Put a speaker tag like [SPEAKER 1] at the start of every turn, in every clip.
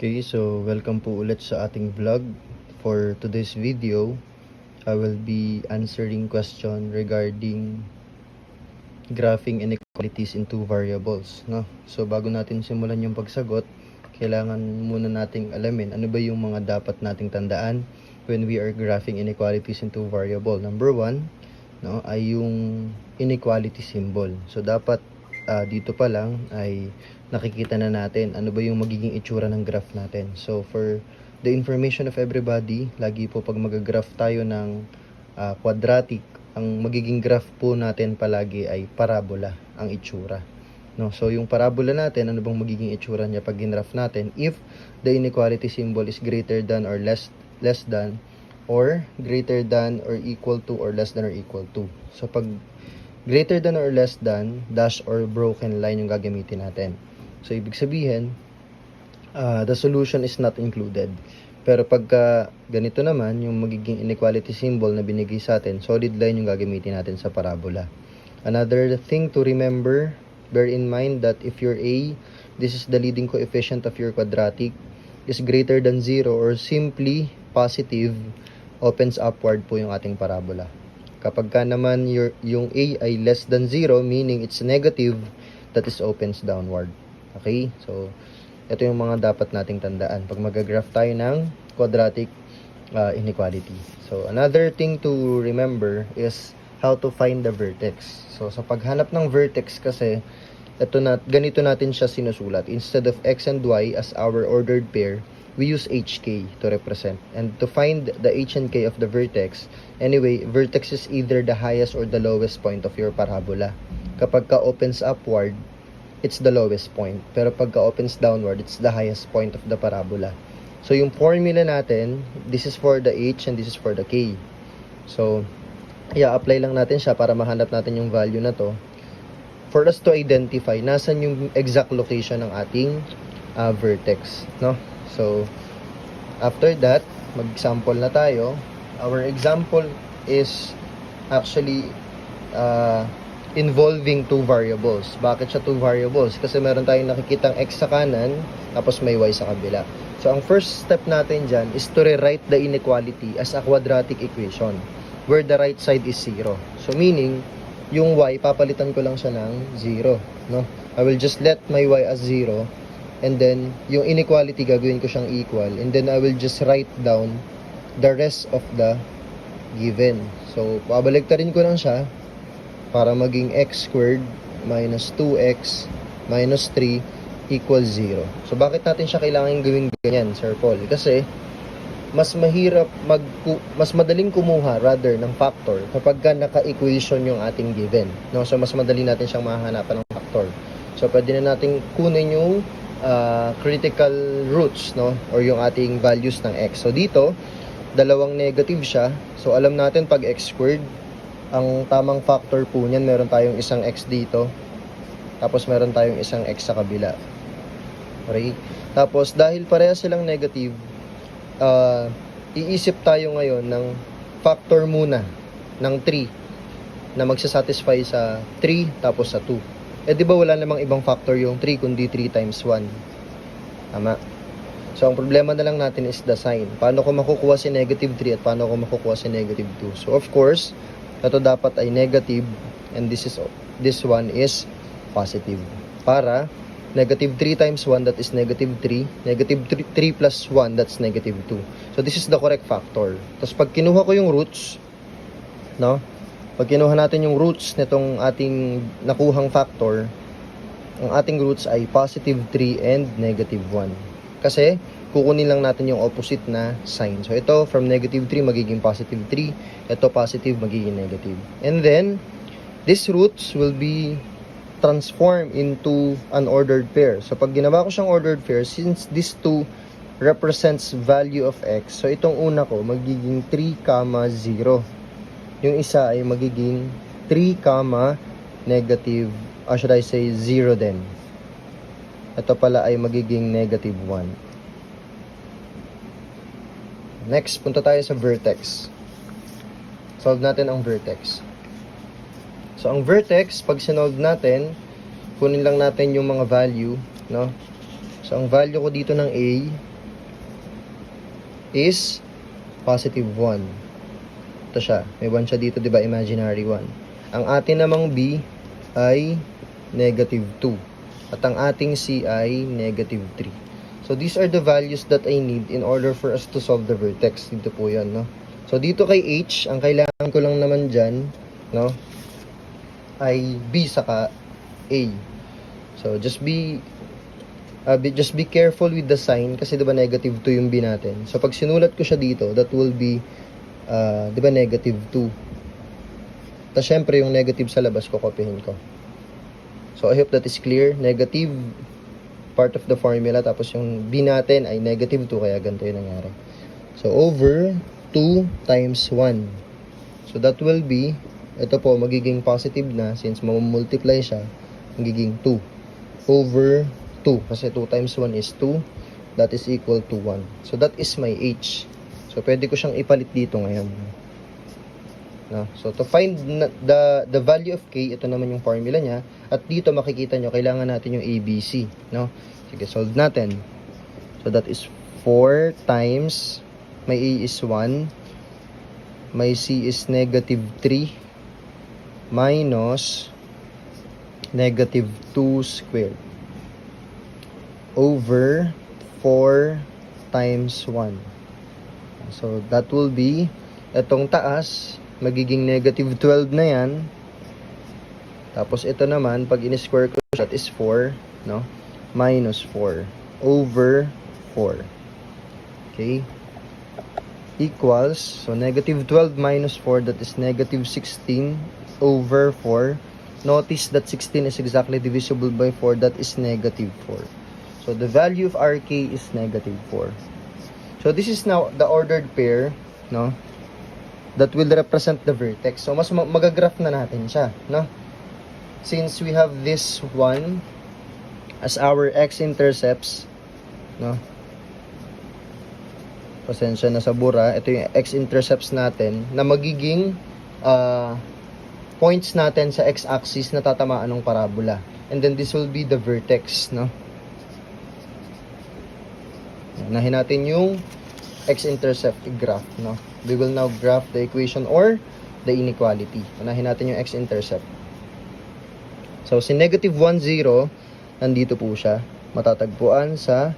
[SPEAKER 1] Okay, so welcome po ulit sa ating vlog. For today's video, I will be answering question regarding graphing inequalities in two variables, no? So bago natin simulan yung pagsagot, kailangan muna nating alamin ano ba yung mga dapat nating tandaan when we are graphing inequalities in two variable. Number one, no, ay yung inequality symbol. So dapat dito pa lang ay nakikita na natin ano ba yung magiging itsura ng graph natin. So for the information of everybody, lagi po pag mag-graph tayo ng quadratic, ang magiging graph po natin palagi ay parabola ang itsura. No, so yung parabola natin, ano bang magiging itsura niya pag ginraph natin if the inequality symbol is greater than or less than or greater than or equal to or less than or equal to. So pag greater than or less than, dash or broken line yung gagamitin natin. So ibig sabihin, the solution is not included. Pero pagka ganito naman, yung magiging inequality symbol na binigay sa atin, solid line yung gagamitin natin sa parabola. Another thing to remember, bear in mind that if your A, this is the leading coefficient of your quadratic, is greater than 0 or simply positive, opens upward po yung ating parabola. Kapag ka naman yung A ay less than 0, meaning it's negative, that is opens downward. Okay? So, ito yung mga dapat nating tandaan pag mag-graph tayo ng quadratic inequality. So, another thing to remember is how to find the vertex. So, sa paghanap ng vertex kasi, ganito natin siya sinusulat. Instead of x and y as our ordered pair, we use hk to represent. And to find the h and k of the vertex, anyway, vertex is either the highest or the lowest point of your parabola. Kapag ka opens upward, it's the lowest point. Pero pagka opens downward, it's the highest point of the parabola. So, yung formula natin, this is for the h and this is for the k. So, apply lang natin siya para mahanap natin yung value na to. For us to identify, nasan yung exact location ng ating vertex, no? So, after that, mag-example na tayo. Our example is actually involving two variables. Bakit siya two variables? Kasi meron tayong nakikitang x sa kanan, tapos may y sa kabila. So, ang first step natin dyan is to rewrite the inequality as a quadratic equation where the right side is 0. So, meaning, yung y, papalitan ko lang siya ng 0. No? I will just let my y as 0. And then, yung inequality, gagawin ko siyang equal. And then, I will just write down the rest of the given. So, pabaligtarin ko lang siya para maging x squared minus 2x minus 3 equals 0. So, bakit natin siya kailangan gawing ganyan, Sir Paul? Kasi, mas madaling kumuha rather ng factor kapag naka-equation yung ating given. No? So, mas madali natin siyang mahahanapan ng factor. So, pwede na natin kunin yung critical roots, no, or yung ating values ng x. So dito dalawang negative siya, so alam natin pag x squared ang tamang factor po niyan, meron tayong isang x dito, tapos meron tayong isang x sa kabila. Okay? Tapos dahil pareha silang negative, iisip tayo ngayon ng factor muna ng 3 na magsasatisfy sa 3 tapos sa 2. Di ba wala namang ibang factor yung 3 kundi 3 times 1. Tama. So, ang problema na lang natin is the sign. Paano ko makukuha si negative 3 at paano ko makukuha si negative 2? So, of course, ito dapat ay negative and this one is positive. Para negative 3 times 1, that is negative 3. Negative 3 plus 1, that's negative 2. So, this is the correct factor. Tapos, pag kinuha ko yung roots, no? Pag kinuha natin yung roots nitong ating nakuhang factor, ang ating roots ay positive 3 and negative 1. Kasi, kukunin lang natin yung opposite na sign. So, ito, from negative 3, magiging positive 3. Ito, positive, magiging negative. And then, these roots will be transformed into an ordered pair. So, pag ginawa ko siyang ordered pair, since these two represents value of x, so itong una ko, magiging 3, 0. Yung isa ay magiging 3, negative, or should I say 0 din. Ito pala ay magiging negative 1. Next, punta tayo sa vertex. Solve natin ang vertex. So, ang vertex, pag sinolve natin, kunin lang natin yung mga value, no? So, ang value ko dito ng A is positive 1. Ito siya. May 1 siya dito, di ba? Imaginary 1. Ang atin namang B ay negative 2. At ang ating C ay negative 3. So, these are the values that I need in order for us to solve the vertex. Dito po yan, no? So, dito kay H, ang kailangan ko lang naman dyan, no, ay B saka A. So, just be careful with the sign kasi diba negative 2 yung B natin. So, pag sinulat ko siya dito, that will be, diba negative 2. Tapos, syempre, yung negative sa labas, kukopihin ko. So, I hope that is clear. Negative part of the formula. Tapos, yung B natin ay negative 2, kaya ganito yung nangyari. So, over 2 times 1. So, that will be, ito po, magiging positive na since mamultiply siya, magiging 2 over 2. Kasi 2 times 1 is 2. That is equal to 1. So, that is my H. So, pwede ko siyang ipalit dito ngayon. No? So, to find the value of K, ito naman yung formula niya. At dito makikita nyo, kailangan natin yung ABC. No? Sige, solve natin. So, that is 4 times, may A is 1, may C is negative 3, minus negative 2 squared over 4 times 1. So, that will be, itong taas, magiging negative 12 na yan. Tapos, ito naman, pag in-square ko, that is 4, no? Minus 4 over 4. Okay? Equals, so negative 12 minus 4, that is negative 16 over 4. Notice that 16 is exactly divisible by 4, that is negative 4. So, the value of RK is negative 4. So, this is now the ordered pair, no, that will represent the vertex. So, mas magagraph na natin siya, no? Since we have this one as our x-intercepts, no? Pasensya na sa bura. Ito yung x-intercepts natin na magiging points natin sa x-axis na tatamaan ng parabola. And then this will be the vertex, no? Unahin natin yung x-intercept graph, no? We will now graph the equation or the inequality. Unahin natin yung x-intercept. So, si negative 1, 0, nandito po siya. Matatagpuan sa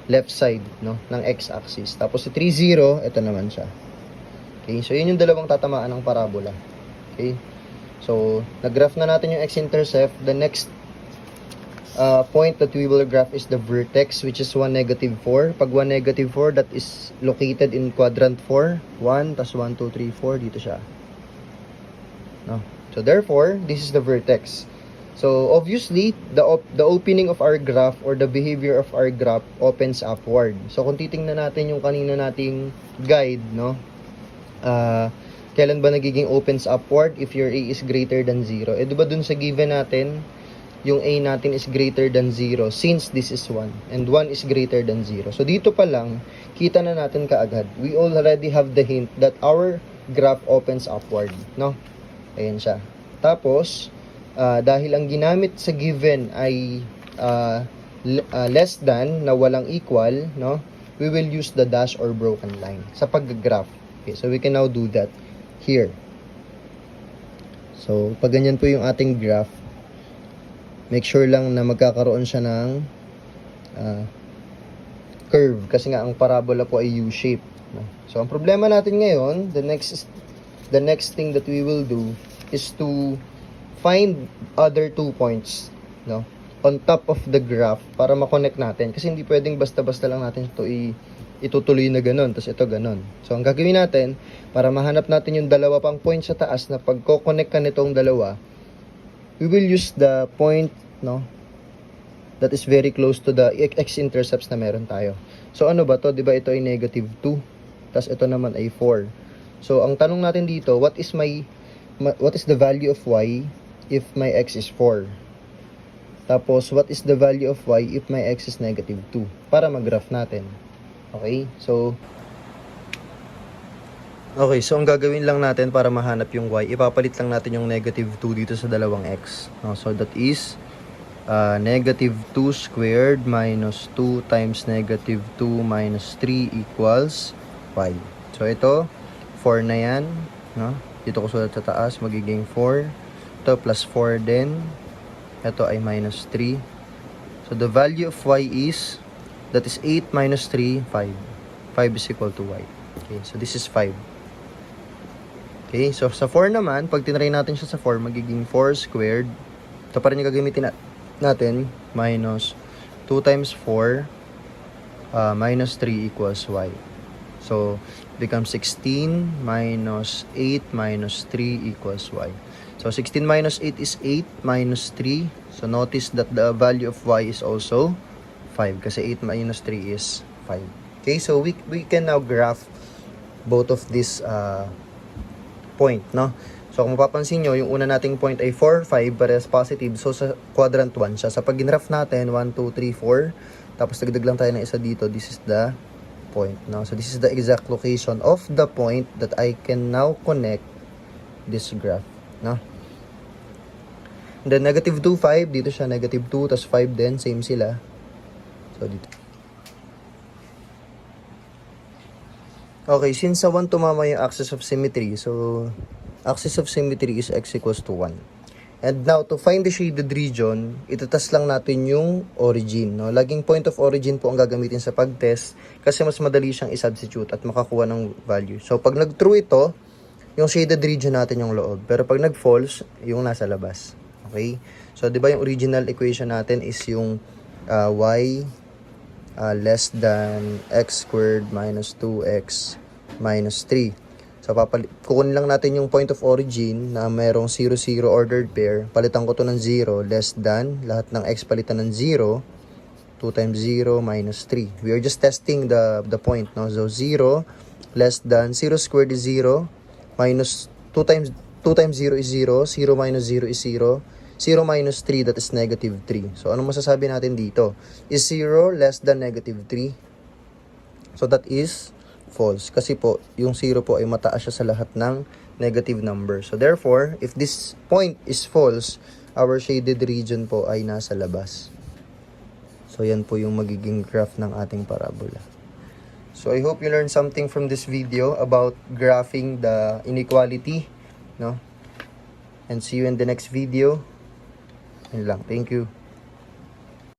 [SPEAKER 1] left side, no, ng x-axis. Tapos si 3, 0, ito naman siya. Okay, so yun yung dalawang tatamaan ng parabola. Okay, so nag-graph na natin yung x-intercept. The next point that we will graph is the vertex, which is 1, negative 4. Pag 1, negative 4, that is located in quadrant 4. 1, tas 1, 2, 3, 4, dito siya. No? So therefore, this is the vertex. So, obviously, the opening of our graph or the behavior of our graph opens upward. So, kung titingnan natin yung kanina nating guide, no? Kailan ba nagiging opens upward? If your A is greater than 0. Eh, diba dun sa given natin, yung A natin is greater than 0 since this is 1. And 1 is greater than 0. So, dito pa lang, kita na natin kaagad. We already have the hint that our graph opens upward, no? Ayan siya. Tapos, dahil ang ginamit sa given ay less than na walang equal, no, we will use the dash or broken line sa pag-graph. Okay, so we can now do that here. So, pag ganyan po yung ating graph, make sure lang na magkakaroon siya ng curve kasi nga ang parabola po ay U-shape, no? So, ang problema natin ngayon, the next thing that we will do is to find other 2 points, no, on top of the graph para ma-connect natin. Kasi hindi pwedeng basta-basta lang natin ito itutuloy na ganun, tapos ito ganun. So, ang gagawin natin, para mahanap natin yung dalawa pang point sa taas na pagko-connect ka nitong dalawa, we will use the point, no, that is very close to the x-intercepts na meron tayo. So, ano ba to? Diba ito ay negative 2, tapos ito naman ay 4. So, ang tanong natin dito, what is the value of y if my x is 4? Tapos, what is the value of y if my x is negative 2? Para mag-graph natin. Okay? So, ang gagawin lang natin para mahanap yung y, ipapalit lang natin yung negative 2 dito sa dalawang x. No? So, that is negative 2 squared minus 2 times negative 2 minus 3 equals 5. So ito, 4 na yan. No? Dito ko sulat sa taas, magiging 4. Ito plus 4 din. Ito ay minus 3. So the value of y is, that is 8 minus 3, 5. 5 is equal to y. Okay, so this is 5. Okay, so sa 4 naman, pag tinry natin siya sa 4, magiging 4 squared. Ito pa rin yung gagamitin natin, minus 2 times 4 minus 3 equals y. So, becomes 16 minus 8 minus 3 equals y. So, 16 minus 8 is 8 minus 3. So, notice that the value of y is also 5 kasi 8 minus 3 is 5. Okay, so we can now graph both of this point, no? So, kung mapapansin nyo, yung una nating point ay 4, 5, parehas positive. So, sa quadrant 1 siya. Sa pag-graph natin, 1, 2, 3, 4. Tapos, dagdag lang tayo ng isa dito. This is the point, no? So, this is the exact location of the point that I can now connect this graph, no? And then, negative 2, 5. Dito siya, negative 2, tas 5 din. Same sila. So, dito. Okay, since sa 1 tumama yung axis of symmetry, so axis of symmetry is x equals to 1. And now, to find the shaded region, itatas lang natin yung origin. No? Laging point of origin po ang gagamitin sa pag-test kasi mas madali siyang i-substitute at makakuha ng value. So, pag nag-true ito, yung shaded region natin yung loob. Pero pag nag-false, yung nasa labas. Okay? So, di ba yung original equation natin is yung y less than x squared minus 2x minus 3. So, kukunin lang natin yung point of origin na merong 0, 0 ordered pair. Palitan ko to ng 0, less than, lahat ng x palitan ng 0, 2 times 0 minus 3. We are just testing the point, no? So, 0, less than, 0 squared is 0, minus 2 times 0 is 0, 0 minus 0 is 0, 0 minus 3, that is negative 3. So, anong masasabi natin dito? Is 0 less than negative 3? So, that is false. Kasi po, yung 0 po ay mataas siya sa lahat ng negative number. So, therefore, if this point is false, our shaded region po ay nasa labas. So, yan po yung magiging graph ng ating parabola. So, I hope you learned something from this video about graphing the inequality, no? And see you in the next video. Yun lang. Thank you.